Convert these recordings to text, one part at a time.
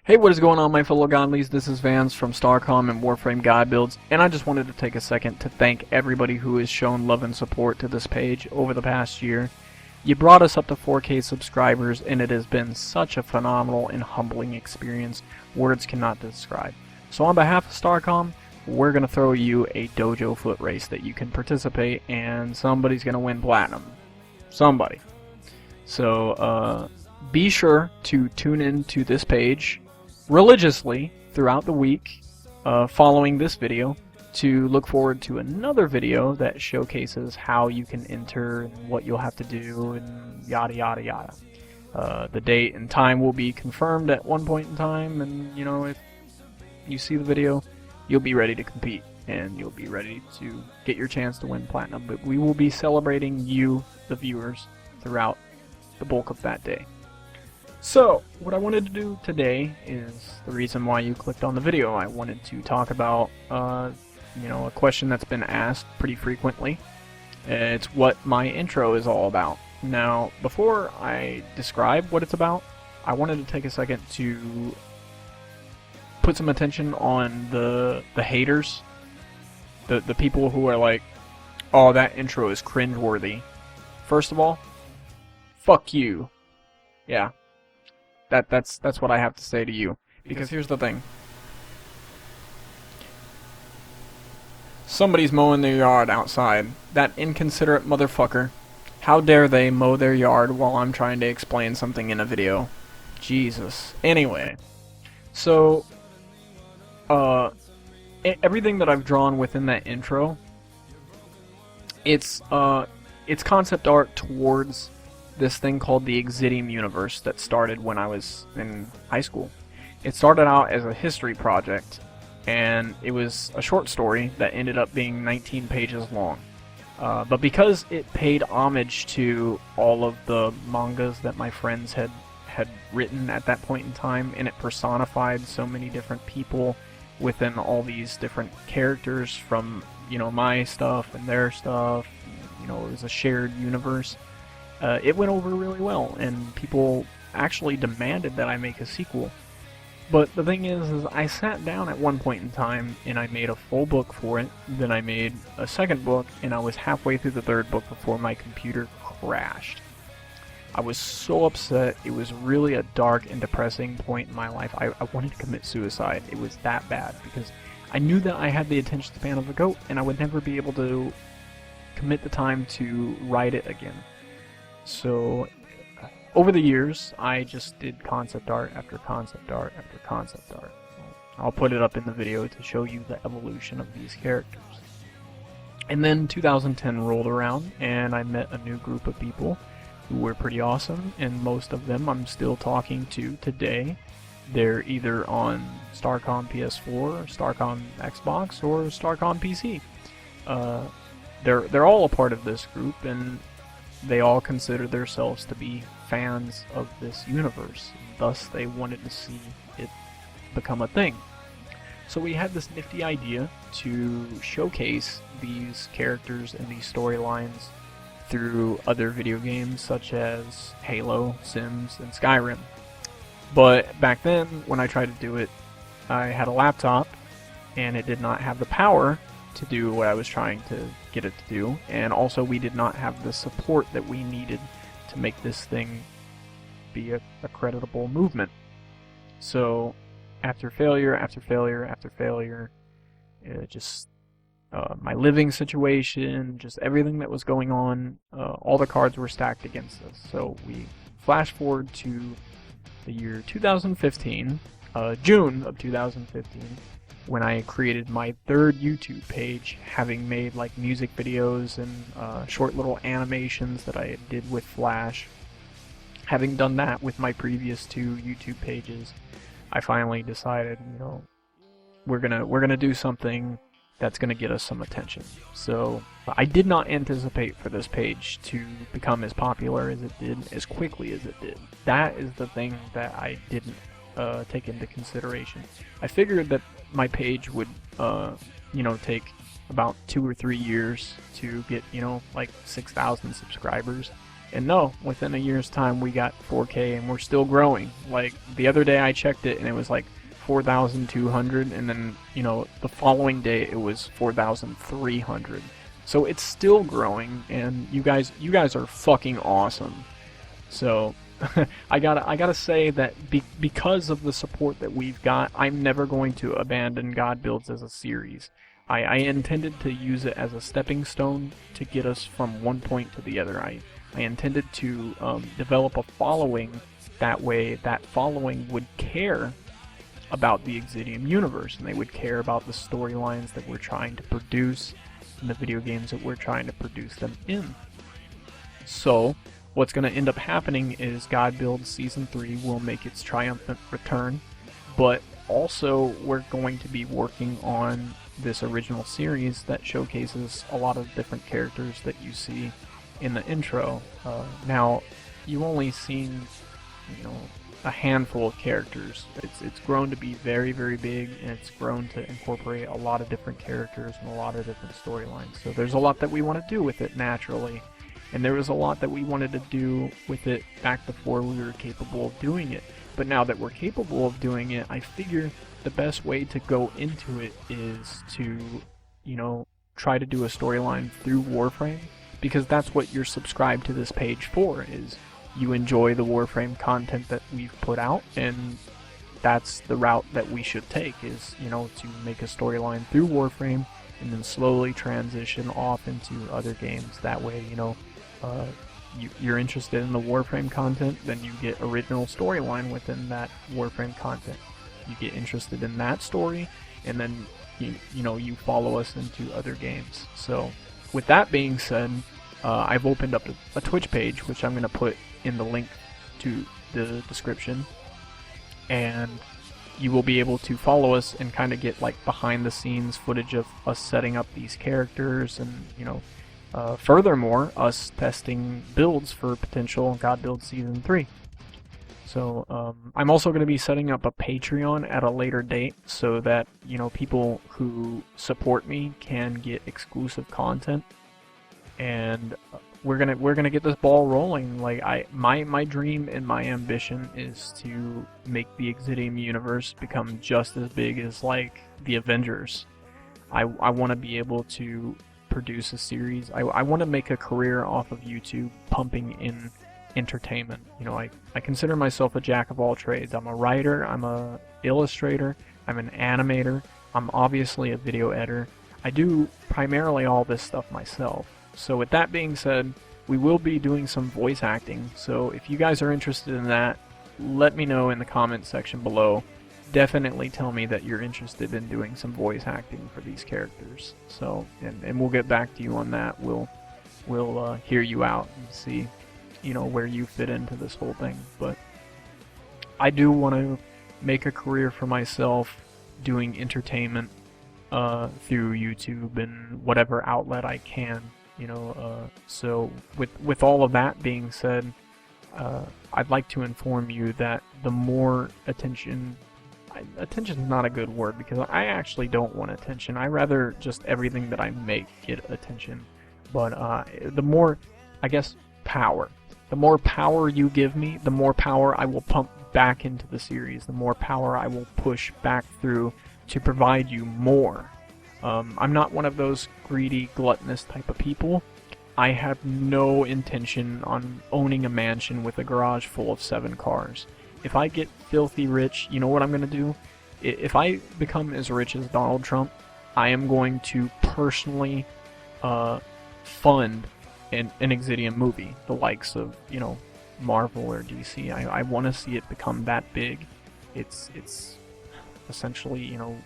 Hey, what is going on, my fellow godlies? This is Vance from Starcom and Warframe Guide Builds, and I just wanted to take a second to thank everybody who has shown love and support to this page over the past year. You brought us up to 4K subscribers, and it has been such a phenomenal and humbling experience. Words cannot describe. So on behalf of Starcom, we're going to throw you a dojo foot race that you can participate, and somebody's going to win platinum. Somebody. So, be sure to tune in to this page religiously throughout the week following this video to look forward to another video that showcases how you can enter and what you'll have to do and yada yada yada. The date and time will be confirmed at one point in time, and if you see the video, you'll be ready to compete and you'll be ready to get your chance to win platinum. But we will be celebrating you, the viewers, throughout the bulk of that day. So, what I wanted to do today is the reason why you clicked on the video. I wanted to talk about, a question that's been asked pretty frequently. It's what my intro is all about. Now, before I describe what it's about, I wanted to take a second to put some attention on the haters, the people who are like, oh, that intro is cringeworthy. First of all, fuck you. Yeah. That's what I have to say to you. Because here's the thing. Somebody's mowing their yard outside. That inconsiderate motherfucker. How dare they mow their yard while I'm trying to explain something in a video? Jesus. Anyway. So, everything that I've drawn within that intro, it's concept art towards this thing called the Exidium universe that started when I was in high school. It started out as a history project, and it was a short story that ended up being 19 pages long. But because it paid homage to all of the mangas that my friends had written at that point in time, and it personified so many different people within all these different characters from, my stuff and their stuff, it was a shared universe. It went over really well, and people actually demanded that I make a sequel. But the thing is I sat down at one point in time, and I made a full book for it. Then I made a second book, and I was halfway through the third book before my computer crashed. I was so upset. It was really a dark and depressing point in my life. I wanted to commit suicide. It was that bad, because I knew that I had the attention span of a goat, and I would never be able to commit the time to write it again. So, over the years, I just did concept art after concept art after concept art. I'll put it up in the video to show you the evolution of these characters. And then 2010 rolled around, and I met a new group of people who were pretty awesome, and most of them I'm still talking to today. They're either on Starcom PS4, Starcom Xbox, or Starcom PC. They're all a part of this group, and they all consider themselves to be fans of this universe. Thus, they wanted to see it become a thing. So we had this nifty idea to showcase these characters and these storylines through other video games such as Halo, Sims, and Skyrim. But back then, when I tried to do it, I had a laptop, and it did not have the power to do what I was trying to get it to do, and also we did not have the support that we needed to make this thing be a creditable movement. So after failure after failure after failure, my living situation, just everything that was going on, all the cards were stacked against us. So we flash forward to the year 2015, June of 2015, when I created my third YouTube page, having made like music videos and short little animations that I did with Flash. Having done that with my previous two YouTube pages, I finally decided, we're gonna do something that's gonna get us some attention. So I did not anticipate for this page to become as popular as it did, as quickly as it did. That is the thing that I didn't take into consideration. I figured that my page would, take about 2 or 3 years to get, like 6,000 subscribers. And no, within a year's time we got 4K and we're still growing. Like the other day I checked it and it was like 4,200, and then, you know, the following day it was 4,300. So it's still growing, and you guys are fucking awesome. So I gotta say that because of the support that we've got, I'm never going to abandon God Builds as a series. I intended to use it as a stepping stone to get us from one point to the other. I intended to develop a following. That way that following would care about the Exidium universe, and they would care about the storylines that we're trying to produce and the video games that we're trying to produce them in. So what's going to end up happening is God Builds Season 3 will make its triumphant return, but also we're going to be working on this original series that showcases a lot of different characters that you see in the intro. Now, you've only seen, you know, a handful of characters. It's grown to be very, very big, and it's grown to incorporate a lot of different characters and a lot of different storylines. So there's a lot that we want to do with it naturally, and there was a lot that we wanted to do with it back before we were capable of doing it. But now that we're capable of doing it, I figure the best way to go into it is to, you know, try to do a storyline through Warframe, because that's what you're subscribed to this page for, is you enjoy the Warframe content that we've put out, and that's the route that we should take, is, you know, to make a storyline through Warframe and then slowly transition off into other games. That way, you know, you're interested in the Warframe content, then you get original storyline within that Warframe content. You get interested in that story, and then you know, you follow us into other games. So with that being said, I've opened up a Twitch page, which I'm going to put in the link to the description, and you will be able to follow us and kind of get like behind the scenes footage of us setting up these characters, and, you know, furthermore, us testing builds for potential God Builds Season 3. So I'm also going to be setting up a Patreon at a later date, so that, you know, people who support me can get exclusive content, and we're gonna get this ball rolling. Like, my dream and my ambition is to make the Exidium universe become just as big as like the Avengers. I want to be able to produce a series. I want to make a career off of YouTube pumping in entertainment. You know, I consider myself a jack of all trades. I'm a writer, I'm a illustrator, I'm an animator, I'm obviously a video editor. I do primarily all this stuff myself. So with that being said, we will be doing some voice acting. So if you guys are interested in that, let me know in the comment section below. Definitely tell me that you're interested in doing some voice acting for these characters. So, and we'll get back to you on that. We'll hear you out and see, you know, where you fit into this whole thing. But I do want to make a career for myself doing entertainment through YouTube and whatever outlet I can, you know. So with all of that being said, I'd like to inform you that the more attention is not a good word, because I actually don't want attention. I rather just everything that I make get attention. But the more, I guess, power. The more power you give me, the more power I will pump back into the series. The more power I will push back through to provide you more. I'm not one of those greedy, gluttonous type of people. I have no intention on owning a mansion with a garage full of 7 cars. If I get filthy rich, you know what I'm going to do? If I become as rich as Donald Trump, I am going to personally fund an Exidium movie, the likes of, you know, Marvel or DC. I want to see it become that big. It's essentially, you know,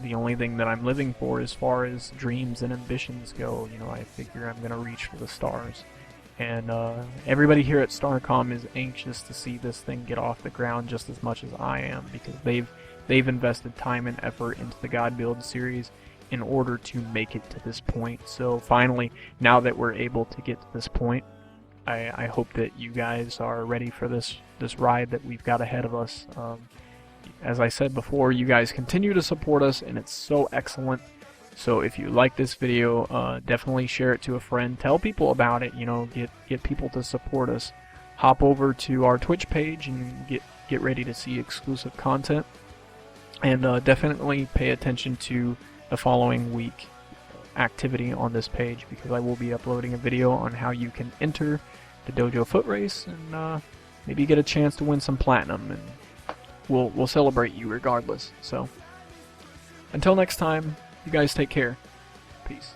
the only thing that I'm living for as far as dreams and ambitions go. You know, I figure I'm going to reach for the stars. And everybody here at Starcom is anxious to see this thing get off the ground just as much as I am, because they've invested time and effort into the God Build series in order to make it to this point. So finally, now that we're able to get to this point, I hope that you guys are ready for this ride that we've got ahead of us. As I said before, you guys continue to support us, and it's so excellent. So if you like this video, definitely share it to a friend. Tell people about it. You know, get people to support us. Hop over to our Twitch page and get ready to see exclusive content. And definitely pay attention to the following week activity on this page, because I will be uploading a video on how you can enter the dojo foot race and maybe get a chance to win some platinum, and we'll celebrate you regardless. So until next time, you guys take care. Peace.